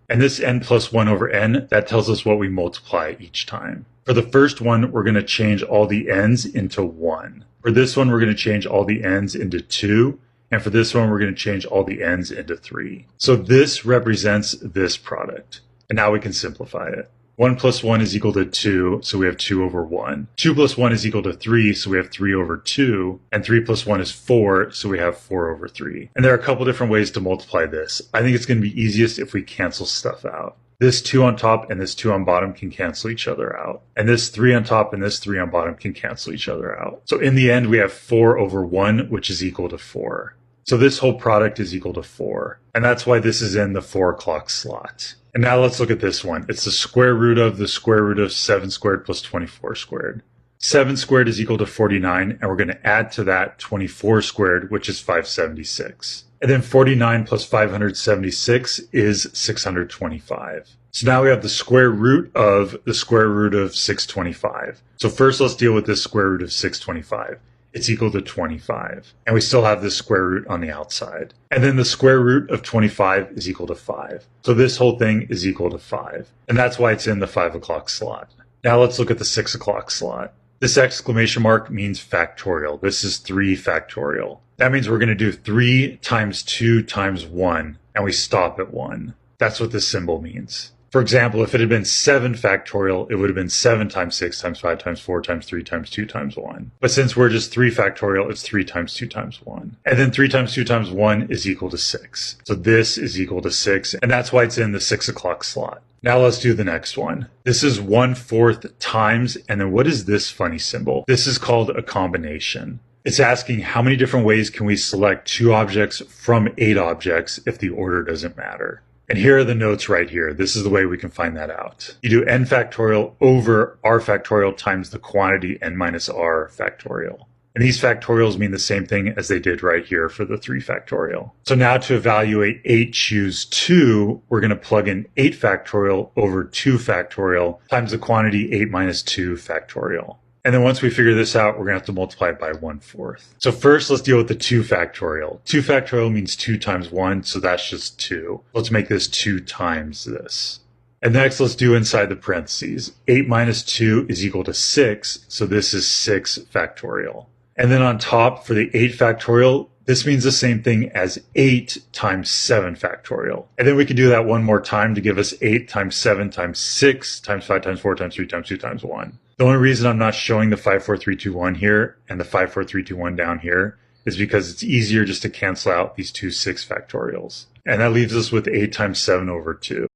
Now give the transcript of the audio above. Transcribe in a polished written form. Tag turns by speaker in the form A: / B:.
A: And this n plus 1 over n, that tells us what we multiply each time. For the first one, we're going to change all the n's into 1. For this one, we're going to change all the n's into 2. And for this one, we're going to change all the n's into 3. So this represents this product. And now we can simplify it. 1 plus 1 is equal to 2, so we have 2 over 1. 2 plus 1 is equal to 3, so we have 3 over 2. And 3 plus 1 is 4, so we have 4 over 3. And there are a couple different ways to multiply this. I think it's going to be easiest if we cancel stuff out. This 2 on top and this 2 on bottom can cancel each other out. And this 3 on top and this 3 on bottom can cancel each other out. So in the end, we have 4 over 1, which is equal to 4. So this whole product is equal to 4. And that's why this is in the 4 o'clock slot. And now let's look at this one. It's the square root of the square root of 7 squared plus 24 squared. 7 squared is equal to 49, and we're going to add to that 24 squared, which is 576. And then 49 plus 576 is 625. So now we have the square root of 625. So first let's deal with this square root of 625. It's equal to 25. And we still have this square root on the outside. And then the square root of 25 is equal to 5. So this whole thing is equal to 5. And that's why it's in the 5 o'clock slot. Now let's look at the 6 o'clock slot. This exclamation mark means factorial. This is 3 factorial. That means we're going to do 3 times 2 times 1, and we stop at 1. That's what this symbol means. For example, if it had been 7 factorial, it would have been 7 times 6 times 5 times 4 times 3 times 2 times 1. But since we're just 3 factorial, it's 3 times 2 times 1. And then 3 times 2 times 1 is equal to 6. So this is equal to 6, and that's why it's in the 6 o'clock slot. Now let's do the next one. This is 1/4 times, and then what is this funny symbol? This is called a combination. It's asking how many different ways can we select 2 objects from 8 objects if the order doesn't matter. And here are the notes right here. This is the way we can find that out. You do n factorial over r factorial times the quantity n minus r factorial. And these factorials mean the same thing as they did right here for the 3 factorial. So now to evaluate 8 choose 2, we're going to plug in 8 factorial over 2 factorial times the quantity 8 minus 2 factorial. And then once we figure this out, we're going to have to multiply it by 1/4. So first, let's deal with the 2 factorial. 2 factorial means 2 times 1, so that's just 2. Let's make this 2 times this. And next, let's do inside the parentheses. 8 minus 2 is equal to 6, so this is 6 factorial. And then on top, for the 8 factorial, this means the same thing as 8 times 7 factorial. And then we can do that one more time to give us 8 times 7 times 6 times 5 times 4 times 3 times 2 times 1. The only reason I'm not showing the 5, 4, 3, 2, 1 here and the 5, 4, 3, 2, 1 down here is because it's easier just to cancel out these two 6 factorials. And that leaves us with 8 times 7 over 2.